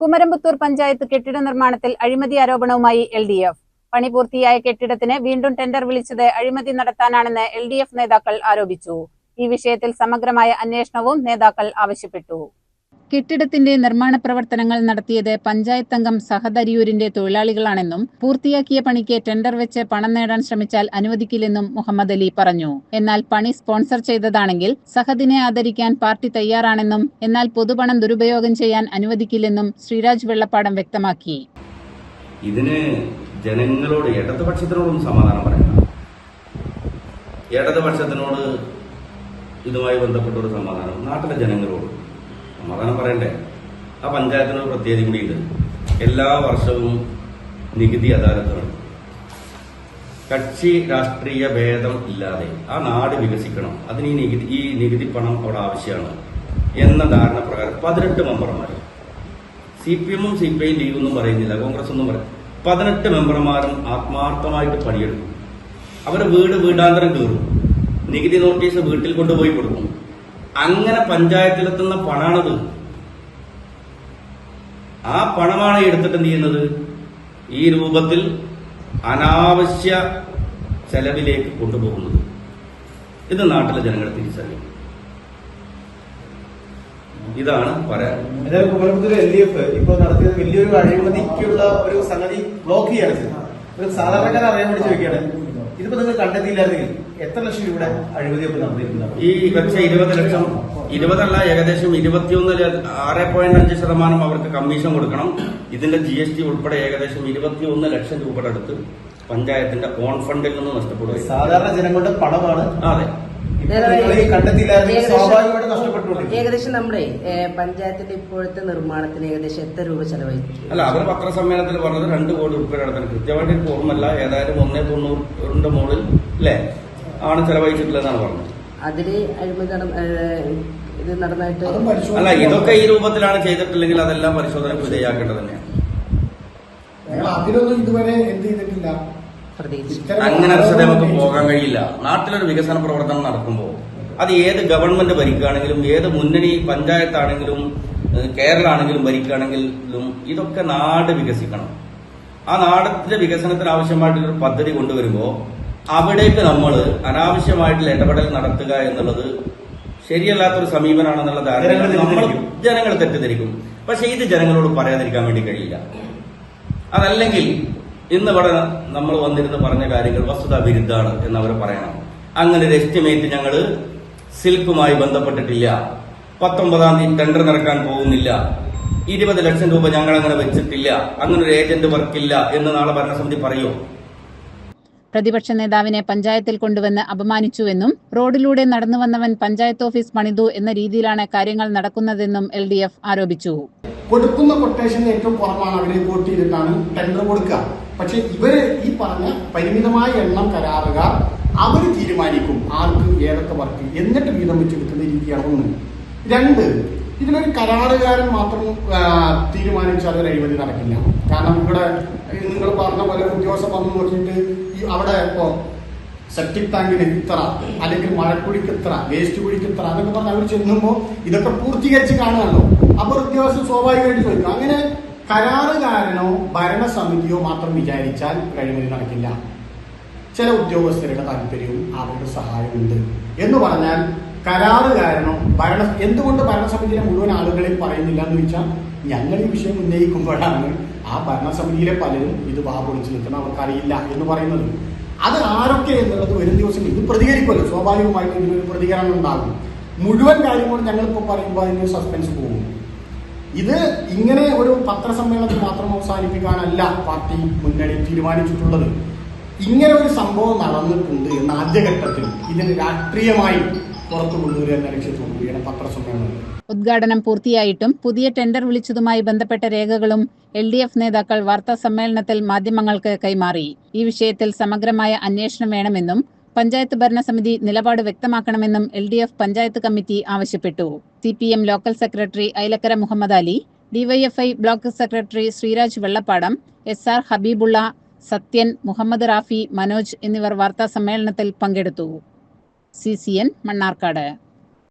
കുമരംപുത്തൂർ പഞ്ചായത്ത് കെട്ടിട നിർമ്മാണത്തിൽ അഴിമതി ആരോപണവുമായി LDF. പണി പൂർത്തിയായ കെട്ടിടത്തിന് വീണ്ടും ടെൻഡർ വിളിച്ചത് അഴിമതി നടത്താനാണെന്ന് LDF നേതാക്കൾ ആരോപിച്ചു. ഈ വിഷയത്തിൽ സമഗ്രമായ അന്വേഷണവും നേതാക്കൾ ആവശ്യപ്പെട്ടു. കെട്ടിടത്തിന്റെ നിർമ്മാണ പ്രവർത്തനങ്ങൾ നടത്തിയത് പഞ്ചായത്ത് അംഗം സഹദ് അരിയൂരിന്റെ തൊഴിലാളികളാണെന്നും പൂർത്തിയാക്കിയ പണിക്ക് ടെൻഡർ വെച്ച് പണം നേടാൻ ശ്രമിച്ചാൽ അനുവദിക്കില്ലെന്നും മുഹമ്മദ് അലി പറഞ്ഞു. എന്നാൽ പണി സ്പോൺസർ ചെയ്തതാണെങ്കിൽ സഹദിനെ ആദരിക്കാൻ പാർട്ടി തയ്യാറാണെന്നും എന്നാൽ പൊതുപണം ദുരുപയോഗം ചെയ്യാൻ അനുവദിക്കില്ലെന്നും ശ്രീരാജ് വെള്ളപ്പാടം വ്യക്തമാക്കി. ഇതിന് ജനങ്ങളോട് ഇടതുപക്ഷത്തിനോടും സമാധാനം പറയണം. ഇടതുപക്ഷത്തിനോട് ഇതുമായി ബന്ധപ്പെട്ട ഒരു സമാധാനം നാട്ടിലെ ജനങ്ങളോട് സമാധാനം പറയണ്ടേ. ആ പഞ്ചായത്തിനൊരു പ്രത്യേകത കൂടിയുണ്ട്. എല്ലാ വർഷവും നികുതി അദാലത്ത് നടത്തും. കക്ഷി രാഷ്ട്രീയ ഭേദം ഇല്ലാതെ ആ നാട് വികസിക്കണം, അതിന് ഈ നികുതി പണം അവിടെ ആവശ്യമാണ് എന്ന ധാരണ പ്രകാരം 18 മെമ്പർമാർ, CPM ഉം CPI ലീഗൊന്നും പറയുന്നില്ല, കോൺഗ്രസ് ഒന്നും പറയും, 18 മെമ്പർമാരും ആത്മാർത്ഥമായിട്ട് പണിയെടുക്കും. അവരെ വീടാന്തരം കയറും, നികുതി നോട്ടീസ് വീട്ടിൽ കൊണ്ടുപോയി കൊടുക്കും. അങ്ങനെ പഞ്ചായത്തിലെത്തുന്ന പണാണത്. ആ പണമാണ് എടുത്തിട്ട് എന്ത് ചെയ്യുന്നത്? ഈ രൂപത്തിൽ അനാവശ്യ ചെലവിലേക്ക് കൊണ്ടുപോകുന്നത്. ഇത് നാട്ടിലെ ജനങ്ങൾ തിരിച്ചറിയും. ഇതാണ് പറയാൻ. കുമരംപുത്തൂർ LDF ഇപ്പോൾ നടത്തിയത് വലിയൊരു അഴിമതിക്കുള്ള ഒരു സംഗതി ബ്ലോക്ക് ചെയ്യാണ്. ഒരു സാധാരണക്കാരെ അറിയാൻ വേണ്ടി ചോദിക്കുകയാണ്, ഇതിപ്പോ നിങ്ങൾ കണ്ടെത്തിയില്ലായിരുന്നെങ്കിൽ എത്ര ലക്ഷം രൂപ അഴിമതിയൊക്കെ നടന്നിരിക്കുന്നത്? ഈ വെച്ച 20 ലക്ഷം, 20 ഏകദേശം 21.6.5% അവർക്ക് കമ്മീഷൻ കൊടുക്കണം. ഇതിന്റെ GST ഉൾപ്പെടെ ഏകദേശം 21 ലക്ഷം രൂപയുടെ അടുത്ത് പഞ്ചായത്തിന്റെ ഓൺ ഫണ്ടിൽ നിന്ന് നഷ്ടപ്പെടുക. സാധാരണ ജനങ്ങളുടെ പണമാണ്. അതെ, ഏകദേശം നമ്മുടെ പഞ്ചായത്തിന്റെ ഇപ്പോഴത്തെ നിർമ്മാണത്തിന് ഏകദേശം എത്ര രൂപ ചെലവായി? അല്ല, അവർ പത്രസമ്മേളനത്തിൽ പറഞ്ഞത് 2 കോടി രൂപ നടത്തുന്നത് കൃത്യമായിട്ട് എനിക്ക് ഓർമ്മല്ല. ഏതായാലും 1.90 മുകളിൽ അല്ലേ ആണ് ചെലവഴിച്ചിട്ടുള്ളതെന്നാണ് പറഞ്ഞത്. അതില് അഴിമതി ഇത് നടന്നായിട്ട് അല്ല, ഇതൊക്കെ ഈ രൂപത്തിലാണ് ചെയ്തിട്ടില്ലെങ്കിൽ അതെല്ലാം പരിശോധനയ്ക്ക് വിധേയമാക്കേണ്ടത് തന്നെയാണ്. അതിലൊന്നും ഇതുവരെ എന്ത് ചെയ്തിട്ടില്ല. അങ്ങനെ നമുക്ക് പോകാൻ കഴിയില്ല. നാട്ടിലൊരു വികസന പ്രവർത്തനം നടക്കുമ്പോൾ അത് ഏത് ഗവൺമെന്റ് ഭരിക്കുകയാണെങ്കിലും, ഏത് മുന്നണി പഞ്ചായത്താണെങ്കിലും, കേരള ആണെങ്കിലും ഭരിക്കുകയാണെങ്കിലും ഇതൊക്കെ നാട് വികസിക്കണം. ആ നാടിന്റെ വികസനത്തിന് ആവശ്യമായിട്ടുള്ളൊരു പദ്ധതി കൊണ്ടുവരുമ്പോൾ അവിടേക്ക് നമ്മൾ അനാവശ്യമായിട്ടുള്ള ഇടപെടൽ നടത്തുക എന്നുള്ളത് ശരിയല്ലാത്തൊരു സമീപനമാണെന്നുള്ള ധാരണ ജനങ്ങൾ തെറ്റിദ്ധരിക്കും. പക്ഷെ ഇത് ജനങ്ങളോട് പറയാതിരിക്കാൻ വേണ്ടി കഴിയില്ല. അതല്ലെങ്കിൽ ഇന്നിവിടെ നമ്മൾ വന്നിരുന്ന് പറഞ്ഞ കാര്യങ്ങൾ വസ്തുതാ വിരുദ്ധാണ് എന്നവർ പറയണം. അങ്ങനെ ഒരു എസ്റ്റിമേറ്റ് ഞങ്ങൾ സിൽക്കുമായി ബന്ധപ്പെട്ടിട്ടില്ല. 19-ാം തീയതി ടെൻഡർ നടക്കാൻ പോകുന്നില്ല. 20 ലക്ഷം രൂപ ഞങ്ങൾ അങ്ങനെ വെച്ചിട്ടില്ല. അങ്ങനെ ഒരു ഏജന്റ് വർക്കില്ല എന്ന് നാളെ ഭരണസമിതി പറയോ? പ്രതിപക്ഷ നേതാവിനെ പഞ്ചായത്തിൽ കൊണ്ടുവന്ന് അപമാനിച്ചുവെന്നും റോഡിലൂടെ നടന്നു വന്നവൻ പഞ്ചായത്ത് ഓഫീസ് പണിതു എന്ന രീതിയിലാണ് കാര്യങ്ങൾ നടക്കുന്നതെന്നും LDF ആരോപിച്ചു. കൊടുക്കുന്ന കൊട്ടേഷൻ ഏറ്റവും കുറവാണ് അവരെ കോട്ട് ചെയ്തിട്ടാണ് ടെൻഡർ കൊടുക്കുക. പക്ഷെ ഇവര് ഈ പറഞ്ഞ പരിമിതമായ എണ്ണം കരാറുകാർ അവർ തീരുമാനിക്കും ആർക്ക് ഏതൊക്കെ വർക്ക്, എന്നിട്ട് വീതം വെച്ചെടുക്കുന്ന രീതിയാണ് 1. 2, ഇതിലൊരു കരാറുകാരൻ മാത്രം തീരുമാനിച്ചാൽ ഒരു അഴിമതി നടക്കില്ല. കാരണം ഇവിടെ നിങ്ങൾ പറഞ്ഞ പോലെ ഉദ്യോഗസ്ഥർ വന്നു നോക്കിയിട്ട് അവിടെ ഇപ്പോ സെപ്റ്റിക് ടാങ്കിന് ഇത്ര, അല്ലെങ്കിൽ മഴക്കുഴിക്ക് ഇത്ര, വേസ്റ്റ് കുഴിക്ക് ഇത്ര അതൊക്കെ പറഞ്ഞ് അവർ ചെല്ലുമ്പോൾ ഇതൊക്കെ പൂർത്തീകരിച്ച് കാണുകയാണല്ലോ. അപ്പോൾ ഉദ്യോഗസ്ഥർ സ്വാഭാവികമായിട്ട് ചോദിക്കും. അങ്ങനെ കരാറുകാരനോ ഭരണസമിതിയോ മാത്രം വിചാരിച്ചാൽ അഴിമതി നടക്കില്ല. ചില ഉദ്യോഗസ്ഥരുടെ താല്പര്യവും അവരുടെ സഹായമുണ്ട് എന്ന് പറഞ്ഞാൽ കരാറുകാരനോ എന്തുകൊണ്ട് ഭരണസമിതിയിലെ മുഴുവൻ ആളുകളെയും പറയുന്നില്ല എന്ന് വെച്ചാൽ ഞങ്ങൾ ഈ വിഷയം ഉന്നയിക്കുമ്പോഴാണ് ആ ഭരണസമിതിയിലെ പലരും ഇത് പൊളിച്ചു നിൽക്കണം, അവർക്കറിയില്ല എന്ന് പറയുന്നത്. അത് ആരൊക്കെ എന്നുള്ളത് വരും ദിവസം ഇത് പ്രതികരിക്കുമല്ലോ. സ്വാഭാവികമായിട്ട് ഇതിനൊരു പ്രതികരണം ഉണ്ടാകും. മുഴുവൻ കാര്യങ്ങളും ഞങ്ങളിപ്പോൾ പറയുമ്പോൾ അതിന് സസ്പെൻസ് പോകും. ഇത് ഇങ്ങനെ ഒരു പത്രസമ്മേളനത്തിൽ മാത്രം അവസാനിപ്പിക്കാനല്ല പാർട്ടി മുന്നണി തീരുമാനിച്ചിട്ടുള്ളത്. ഇങ്ങനെ ഒരു സംഭവം നടന്നിട്ടുണ്ട് എന്ന ആദ്യഘട്ടത്തിൽ ഇതിന് രാഷ്ട്രീയമായി പുറത്തു കൊണ്ടുവരിക എന്ന ലക്ഷ്യത്തോടുകൂടിയാണ് പത്രസമ്മേളനം. ഉദ്ഘാടനം പൂർത്തിയായിട്ടും പുതിയ ടെൻഡർ വിളിച്ചതുമായി ബന്ധപ്പെട്ട രേഖകളും LDF നേതാക്കൾ വാർത്താ സമ്മേളനത്തിൽ മാധ്യമങ്ങൾക്ക് കൈമാറി. ഈ വിഷയത്തിൽ സമഗ്രമായ അന്വേഷണം വേണമെന്നും പഞ്ചായത്ത് ഭരണസമിതി നിലപാട് വ്യക്തമാക്കണമെന്നും LDF പഞ്ചായത്ത് കമ്മിറ്റി ആവശ്യപ്പെട്ടു. CPM local secretary Ailakkara Muhammad Ali, DYFI block secretary Sreeraj Vellappadam, SR Habibulla, Sathyan, Muhammad Rafi, Manoj എന്നിവർ വാർത്താ സമ്മേളനത്തിൽ പങ്കെടുത്തു. CCN മണ്ണാർക്കാട്.